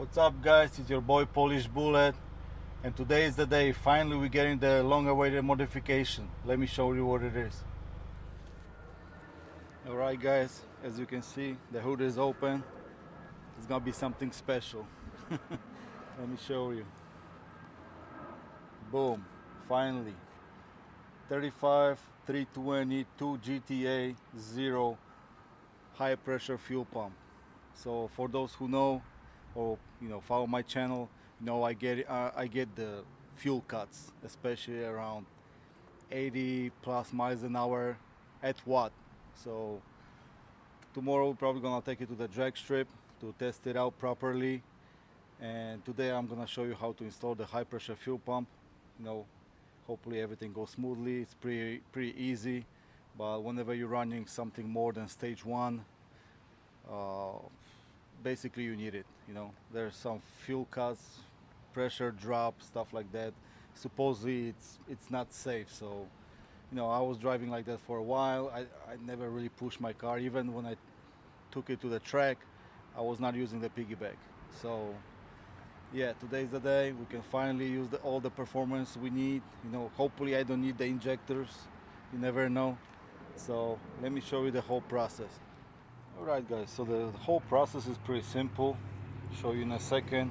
What's up, guys? It's your boy Polish Bullet, and today is the day. Finally we're getting the long awaited modification. Let me show you what it is. Alright guys, as you can see, the hood is open. It's gonna be something special. Let me show you. Boom, finally. 35 320 2 GTA 0 high pressure fuel pump. So for those who know or follow my channel, I get the fuel cuts, especially around 80 plus miles an hour at watt. So tomorrow we're probably gonna take it to the drag strip to test it out properly, and today I'm gonna show you how to install the high pressure fuel pump. Hopefully everything goes smoothly. It's pretty easy, but whenever you're running something more than stage 1, basically you need it. There's some fuel cuts, pressure drop, stuff like that. Supposedly it's not safe. So I was driving like that for a while. I never really pushed my car. Even when I took it to the track, I was not using the piggyback. So yeah, today's the day. We can finally use all the performance we need. Hopefully I don't need the injectors. You never know. So let me show you the whole process. Alright guys, so the whole process is pretty simple. Show you in a second.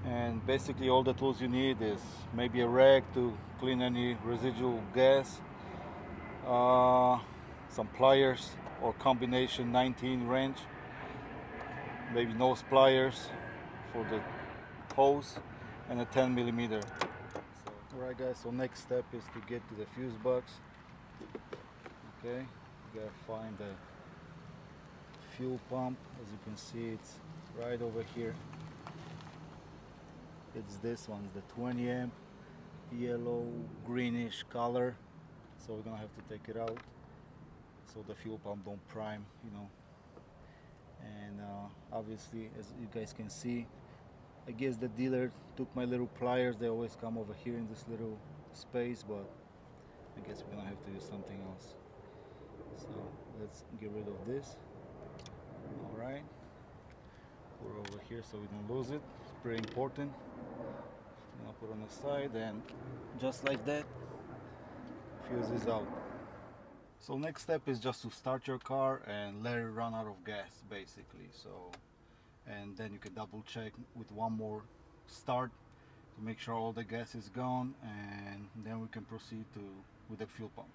And basically all the tools you need is maybe a rag to clean any residual gas, some pliers or combination 19 wrench, maybe nose pliers for the hose, and a 10mm. Alright guys, so next step is to get to the fuse box. Okay, you gotta find the fuel pump. As you can see, it's right over here. It's this one, the 20 amp yellow greenish color. So we're gonna have to take it out so the fuel pump don't prime, and obviously, as you guys can see, I guess the dealer took my little pliers. They always come over here in this little space, but I guess we're gonna have to use something else. So let's get rid of this. Alright, put it over here so we don't lose it. It's pretty important. I'm gonna put it on the side, and just like that, fuse is out. So next step is just to start your car and let it run out of gas, basically. And then you can double check with one more start to make sure all the gas is gone, and then we can proceed with the fuel pump.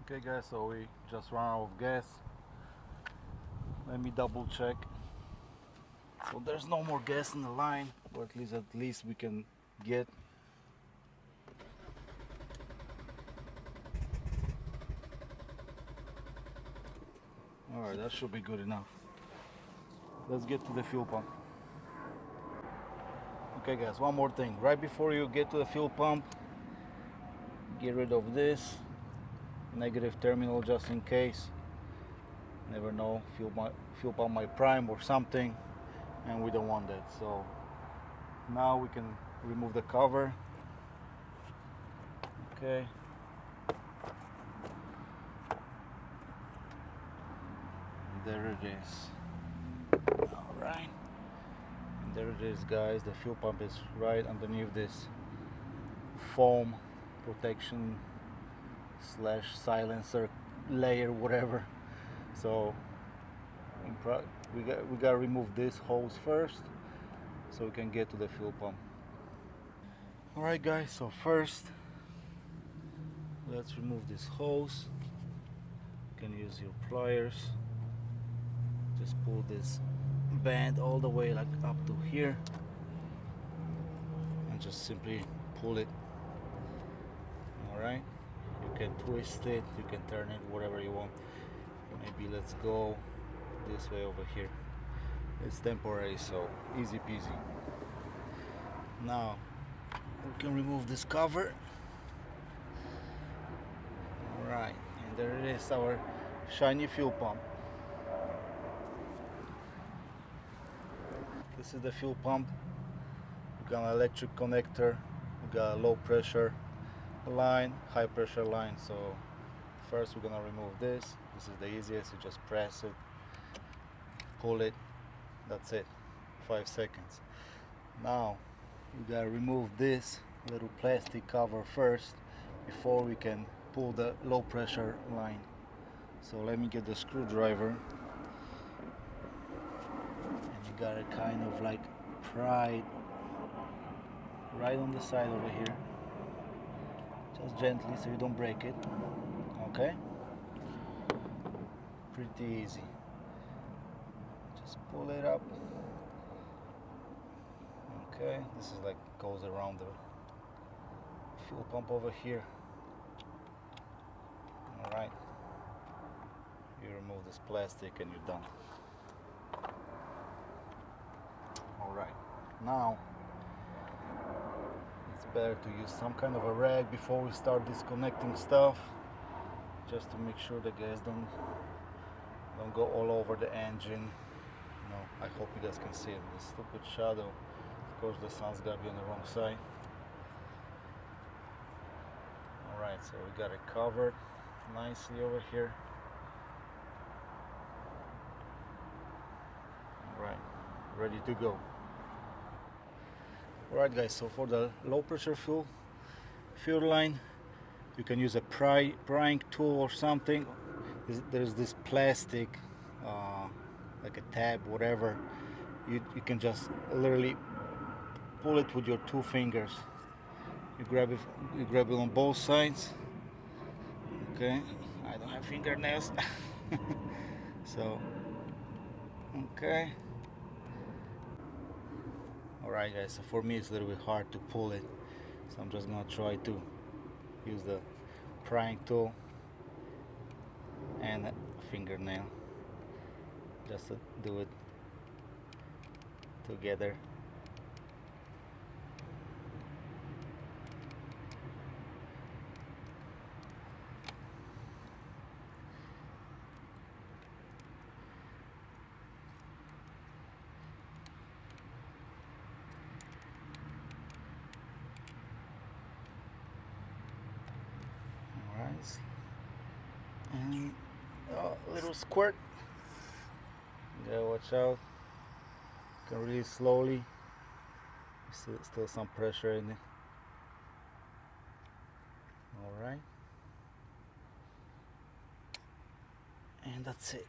Okay guys, so we just ran out of gas. Let me double check. So there's no more gas in the line, or at least we can get. Alright, that should be good enough. Let's get to the fuel pump. Okay guys, one more thing. Right before you get to the fuel pump, get rid of this negative terminal just in case. Never know, fuel pump might prime or something, and we don't want that. So now we can remove the cover. Okay. There it is. Alright. There it is guys, the fuel pump is right underneath this foam protection / silencer layer, whatever. So we got to remove this hose first so we can get to the fuel pump. Alright guys, so first let's remove this hose. You can use your pliers. Just pull this band all the way like up to here and just simply pull it. Alright, you can twist it, you can turn it, whatever you want. Maybe let's go this way over here. It's temporary, so easy peasy. Now we can remove this cover. Alright, and there it is, our shiny fuel pump. This is the fuel pump. We got an electric connector, we got a low pressure, line, high pressure line. So first we're gonna remove this. This is the easiest. You just press it, pull it, that's it. 5 seconds. Now we gotta remove this little plastic cover first before we can pull the low pressure line. So let me get the screwdriver, and you gotta kind of like pry it right on the side over here, just gently so you don't break it. Okay, pretty easy. Just pull it up. Okay, this is like goes around the fuel pump over here. All right, you remove this plastic and you're done. All right, now it's better to use some kind of a rag before we start disconnecting stuff, just to make sure the gas don't go all over the engine. No, I hope you guys can see it. The stupid shadow. Of course, the sun's gotta be on the wrong side. All right, so we got it covered nicely over here. All right, ready to go. All right, guys. So for the low pressure fuel line, you can use a prying tool or something. There's this plastic, like a tab, whatever. You can just literally pull it with your 2 fingers. You grab it on both sides. Okay, I don't have fingernails. So okay. All right, guys, so for me it's a little bit hard to pull it, so I'm just gonna try to use the prying tool and a fingernail just to do it together. Alright, and a little squirt. Yeah, watch out. You can release slowly. Still some pressure in it. Alright, and that's it.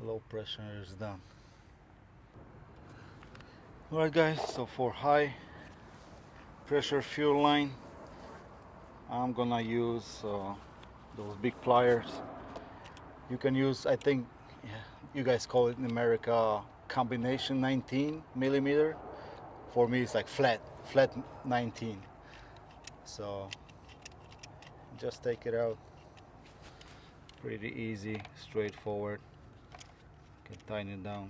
Low pressure is done. Alright, guys, so for high pressure fuel line, I'm gonna use those big pliers. You can use, I think, yeah, you guys call it in America combination 19 millimeter. For me it's like flat 19. So just take it out. Pretty easy, straightforward. Can tighten it down.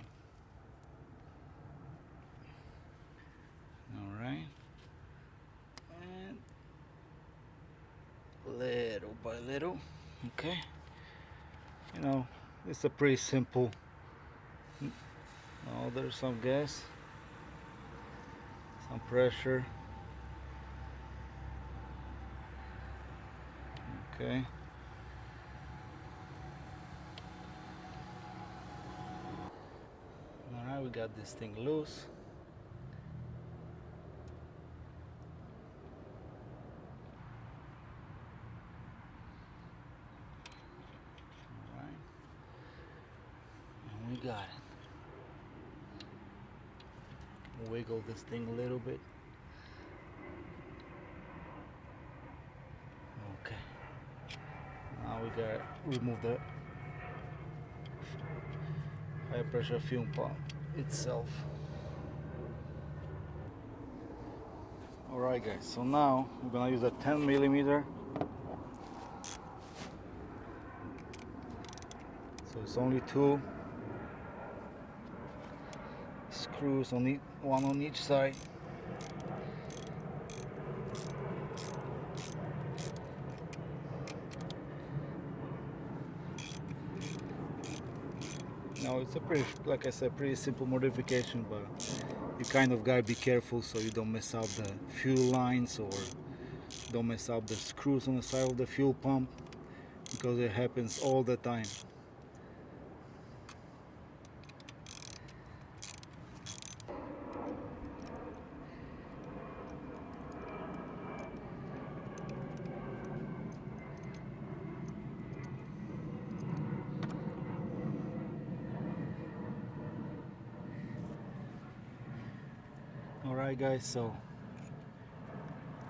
All right, and little by little. Okay, you know, it's a pretty simple. Oh, there's some gas, some pressure. Okay, all right, we got this thing loose. All right, and we got it. Wiggle this thing a little bit. Okay, now we gotta remove the high pressure fuel pump itself. Alright, guys, so now we're gonna use a 10 millimeter. So it's only 2 screws on one on each side. Now it's a pretty, like I said, pretty simple modification, but you kind of gotta be careful so you don't mess up the fuel lines or don't mess up the screws on the side of the fuel pump, because it happens all the time. Alright guys, so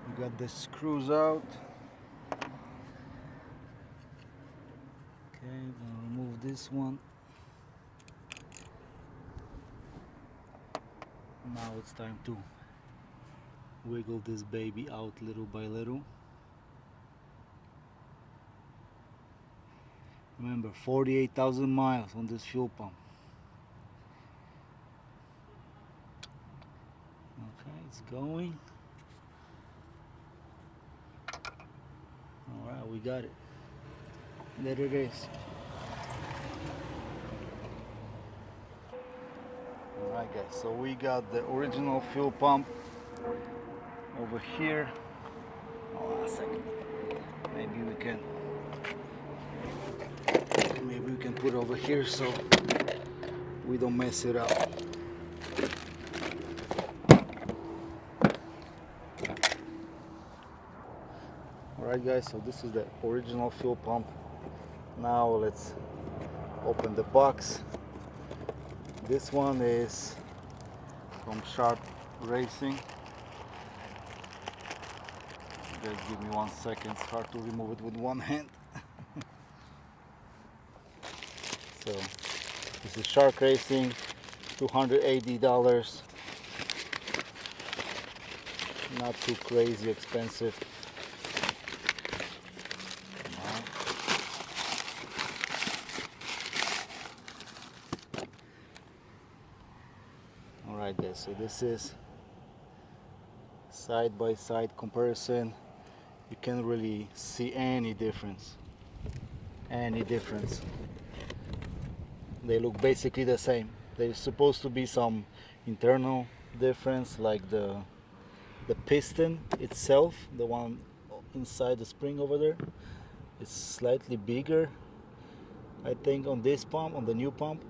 we got the screws out. Okay, gonna remove this one. Now it's time to wiggle this baby out little by little. Remember, 48,000 miles on this fuel pump. Okay, it's going. Alright, we got it. There it is. Alright guys, so we got the original fuel pump over here. Hold on a second. Maybe we can put it over here so we don't mess it up. Alright guys, so this is the original fuel pump. Now let's open the box. This one is from Sharp Racing. Guys, give me 1 second. It's hard to remove it with one hand. So this is Shark Racing, $280. Not too crazy expensive. Alright guys, so this is side by side comparison. You can't really see any difference. They look basically the same. There's supposed to be some internal difference, like the piston itself, the one inside the spring over there, is slightly bigger, I think, on this pump, on the new pump.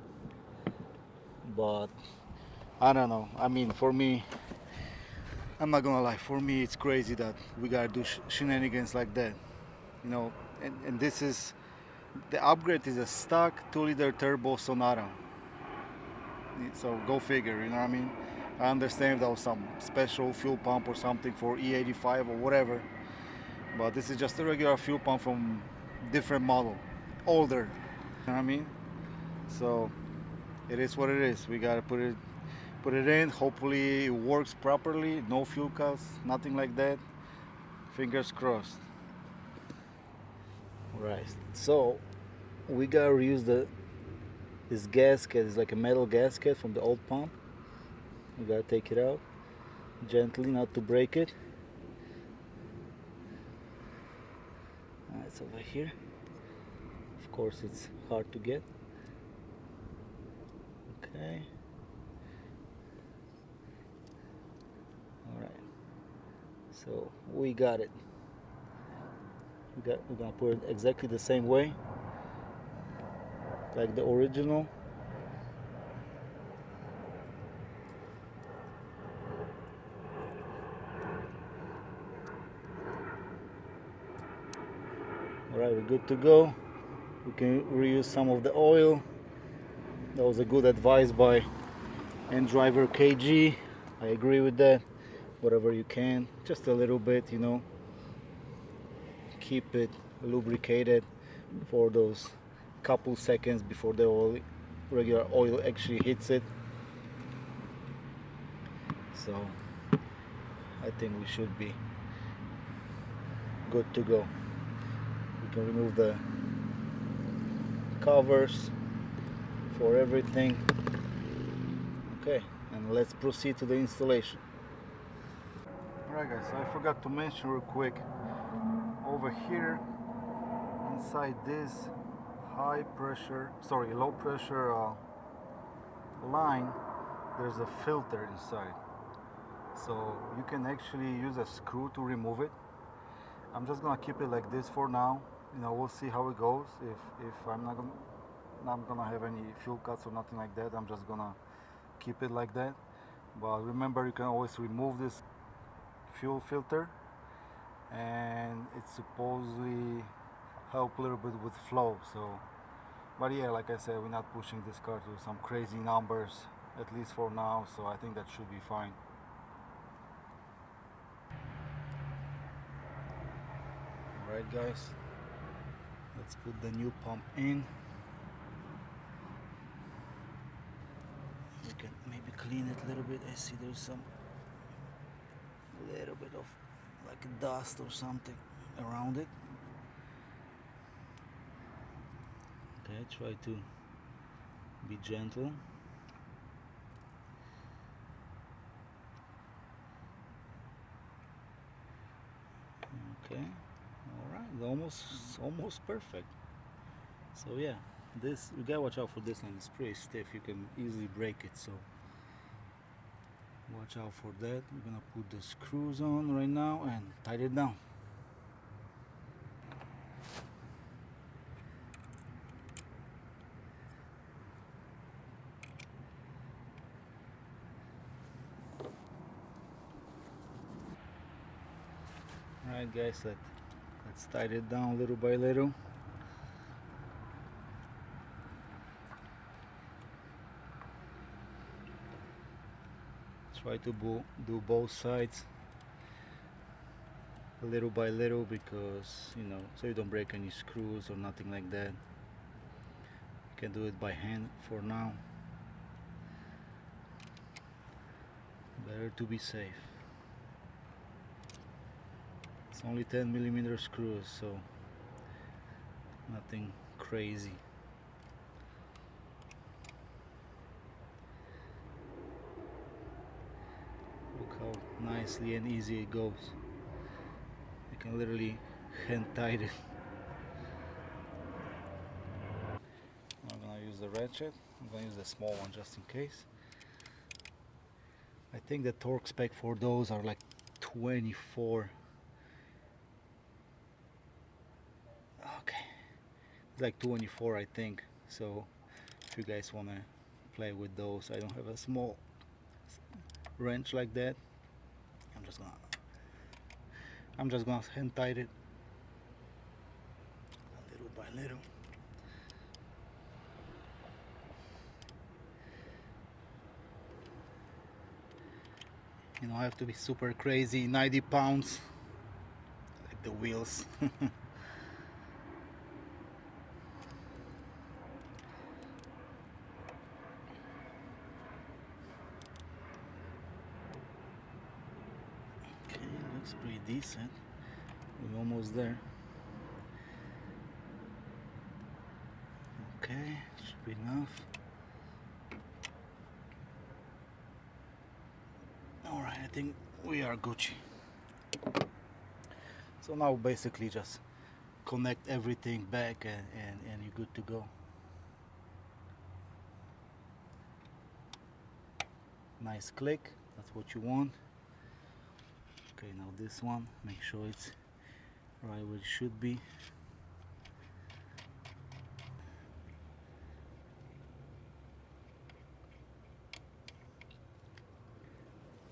But I don't know. I mean, for me, I'm not gonna lie, for me it's crazy that we gotta do shenanigans like that, you know. And this is, the upgrade is a stock 2-liter turbo Sonata. So go figure, you know what I mean? I understand if that was some special fuel pump or something for E85 or whatever, but this is just a regular fuel pump from different model, older, you know what I mean? So it is what it is. We gotta put it in. Hopefully it works properly, no fuel costs, nothing like that. Fingers crossed. Right, so we gotta reuse this gasket. Is like a metal gasket from the old pump. We gotta take it out gently, not to break it. It's over here. Of course, it's hard to get. Okay. All right. So we got it. We're gonna put it exactly the same way, like the original. Alright, we're good to go. We can reuse some of the oil. That was a good advice by Driver KG. I agree with that. Whatever you can, just a little bit, you know. Keep it lubricated for those couple seconds before the regular oil actually hits it. So I think we should be good to go. We can remove the covers for everything. Okay, and let's proceed to the installation. Alright guys, so I forgot to mention real quick, over here inside this low pressure line, there's a filter inside, so you can actually use a screw to remove it. I'm just gonna keep it like this for now. You know, we'll see how it goes. If I'm not gonna have any fuel cuts or nothing like that, I'm just gonna keep it like that. But remember, you can always remove this fuel filter, and it supposedly help a little bit with flow. So, but yeah, like I said, we're not pushing this car to some crazy numbers, at least for now. So I think that should be fine. Alright guys, let's put the new pump in. We can maybe clean it a little bit. I see there's some little bit of like dust or something around it. Okay, try to be gentle. Okay, all right, almost perfect. So yeah, this, you gotta watch out for this one. It's pretty stiff, you can easily break it, so watch out for that. We're gonna put the screws on right now and tighten it down. Alright guys, let's tighten it down little by little. Try to do both sides little by little, because, you know, so you don't break any screws or nothing like that. You can do it by hand for now. Better to be safe. It's only 10mm screws, so nothing crazy. Look how nicely and easy it goes. You can literally hand tight it. I'm gonna use the ratchet. I'm gonna use the small one just in case. I think the torque spec for those are like 24. Okay, it's like 24 I think. So if you guys wanna play with those, I don't have a small wrench like that. I'm just gonna hand tight it little by little. You don't have to be super crazy. 90 pounds, like the wheels. Okay, looks pretty decent. We're almost there. Okay, should be enough. Alright, I think we are Gucci. So now basically just connect everything back and you're good to go. Nice click, that's what you want. Okay, now this one, make sure it's right where it should be.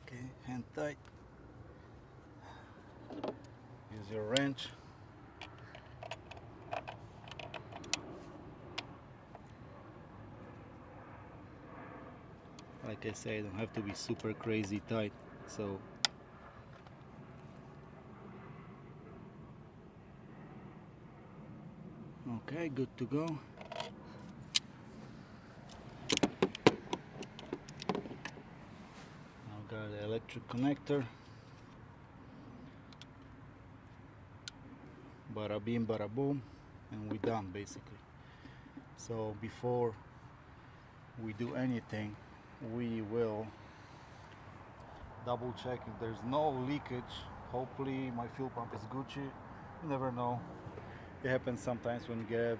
Okay, hand tight. Use your wrench. Like I say, don't have to be super crazy tight. So okay, good to go. Now got the electric connector. Bada bing, bada boom, and we're done basically. So before we do anything, we will double check if there's no leakage. Hopefully my fuel pump is Gucci. You never know. It happens sometimes when you get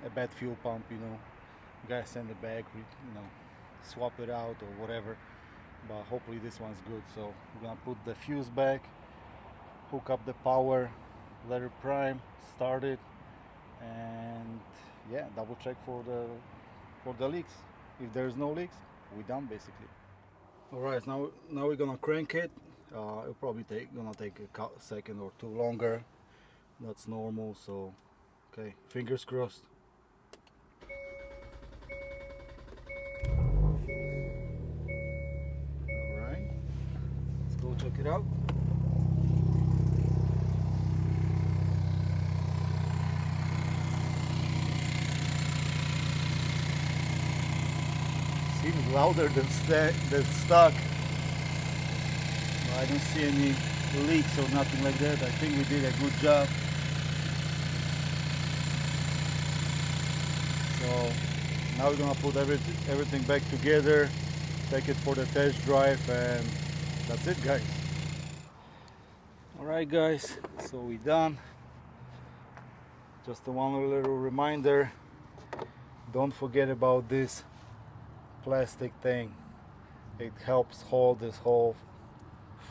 a bad fuel pump, you know. You gotta send it back, you know, swap it out or whatever, but hopefully this one's good. So we're gonna put the fuse back, hook up the power, let it prime, start it, and yeah, double check for the leaks. If there's no leaks, we're done basically. All right, now we're gonna crank it. It'll probably gonna take a second or two longer. That's normal. So okay, fingers crossed. All right, let's go check it out. Seems louder than stock. I don't see any leaks or nothing like that. I think we did a good job. So now we're gonna put everything back together, take it for the test drive, and that's it, guys. All right, guys, so we're done. Just one little reminder, don't forget about this plastic thing. It helps hold this whole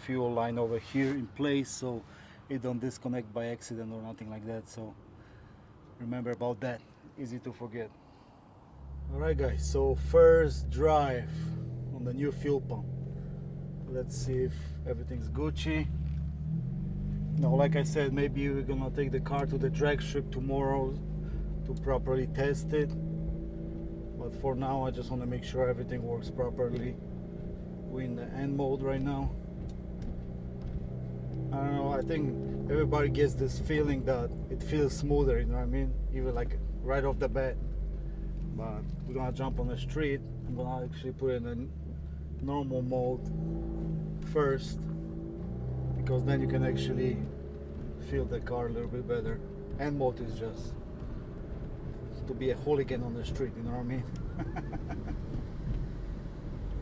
fuel line over here in place so it don't disconnect by accident or nothing like that. So remember about that, easy to forget. All right, guys, so first drive on the new fuel pump. Let's see if everything's Gucci. Now, like I said, maybe we're gonna take the car to the drag strip tomorrow to properly test it. But for now, I just want to make sure everything works properly. We're in the N mode right now. I don't know, I think everybody gets this feeling that it feels smoother, you know what I mean? Even like right off the bat. But we're gonna jump on the street. I'm gonna actually put it in a normal mode first, because then you can actually feel the car a little bit better. N mode is just to be a hooligan on the street, you know what I mean?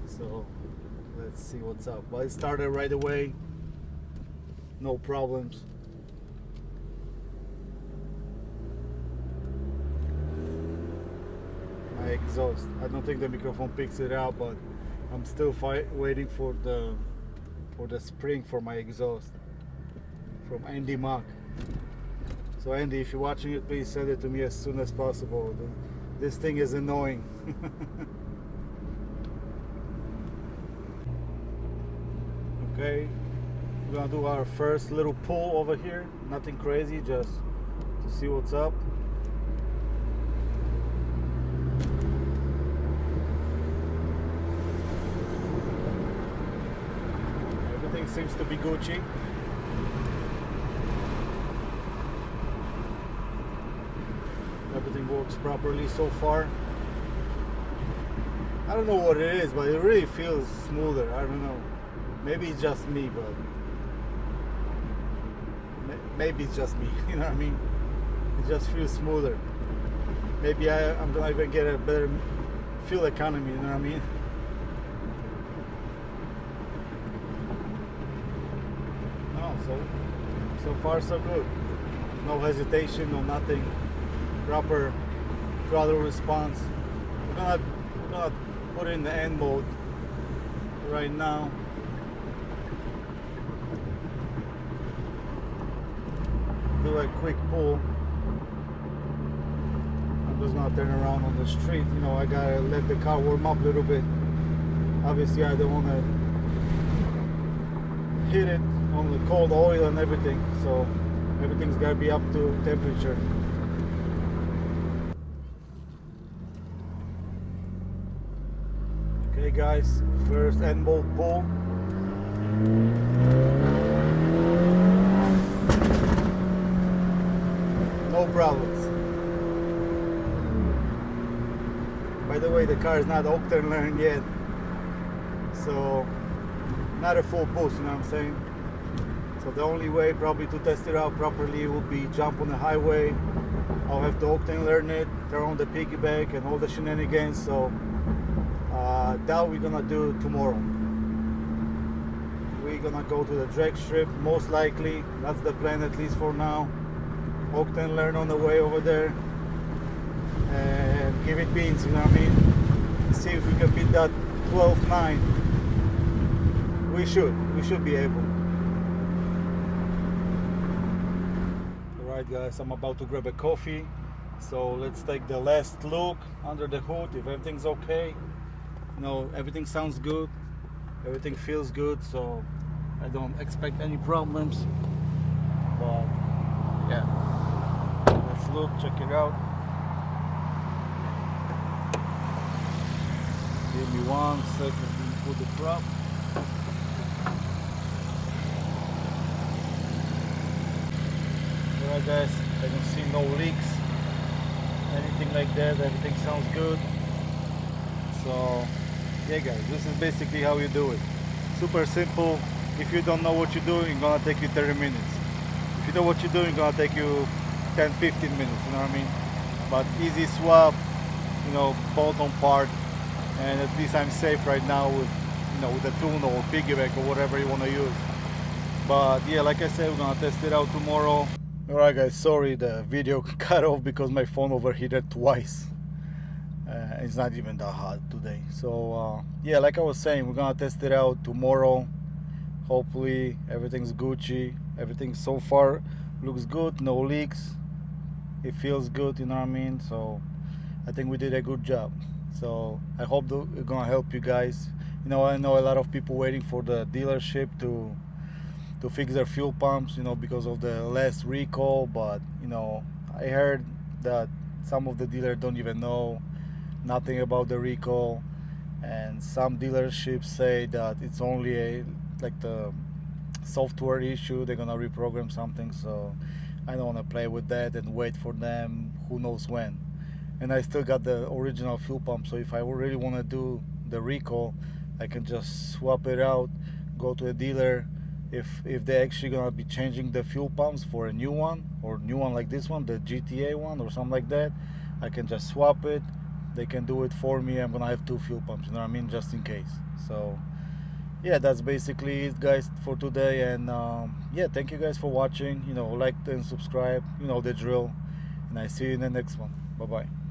So let's see what's up. Well, it started right away, no problems. My exhaust, I don't think the microphone picks it out, but I'm still waiting for the spring for my exhaust from Andy Mack. So Andy, if you're watching it, please send it to me as soon as possible. This thing is annoying. Okay, we're gonna do our first little pull over here. Nothing crazy, just to see what's up. Everything seems to be Gucci. Everything works properly so far. I don't know what it is, but it really feels smoother. I don't know. Maybe it's just me, but maybe it's just me. You know what I mean? It just feels smoother. Maybe I'm gonna even get a better fuel economy. You know what I mean? Oh, so far so good. No hesitation, no nothing. Proper throttle response. We're gonna put it in the N mode right now. Do a quick pull. I'm just gonna turn around on the street. You know, I gotta let the car warm up a little bit. Obviously, I don't wanna hit it on the cold oil and everything, so everything's gotta be up to temperature. Okay guys, first N mode pull. No problems. By the way, the car is not octane learned yet, so not a full boost, you know what I'm saying? So the only way probably to test it out properly will be jump on the highway. I'll have to octane learn it, turn on the piggyback and all the shenanigans. So that we're gonna do tomorrow. We're gonna go to the drag strip, most likely. That's the plan, at least for now. Octane learn on the way over there and give it beans, you know what I mean? see if we can beat that 12.9. We should be able. Alright guys, I'm about to grab a coffee, so let's take the last look under the hood if everything's okay. You know, everything sounds good, everything feels good, so I don't expect any problems. But yeah, let's look, check it out. Give me 1 second to put the prop. Alright guys, I don't see no leaks, anything like that, everything sounds good. So yeah guys, this is basically how you do it. Super simple. If you don't know what you're doing, it's gonna take you 30 minutes. If you know what you're doing, it's gonna take you 10-15 minutes, you know what I mean? But easy swap, you know, bolt on part, and at least I'm safe right now with, you know, with the tune or piggyback or whatever you want to use. But yeah, like I said, we're gonna test it out tomorrow. Alright guys, sorry the video cut off because my phone overheated twice. It's not even that hot today. So yeah, like I was saying, we're gonna test it out tomorrow. Hopefully everything's Gucci. Everything so far looks good, no leaks. It feels good, you know what I mean? So I think we did a good job. So I hope it's gonna help you guys. You know, I know a lot of people waiting for the dealership to fix their fuel pumps, you know, because of the last recall. But you know, I heard that some of the dealers don't even know nothing about the recall, and some dealerships say that it's only a like the software issue, they're gonna reprogram something. So I don't want to play with that and wait for them who knows when. And I still got the original fuel pump, so if I really want to do the recall, I can just swap it out, go to a dealer. If they're actually gonna be changing the fuel pumps for a new one, or new one like this one, the GTA one or something like that, I can just swap it. They can do it for me. I'm gonna have 2 fuel pumps, you know what I mean, just in case. So yeah, that's basically it guys for today. And yeah, thank you guys for watching. You know, like and subscribe, you know the drill, and I see you in the next one. Bye bye.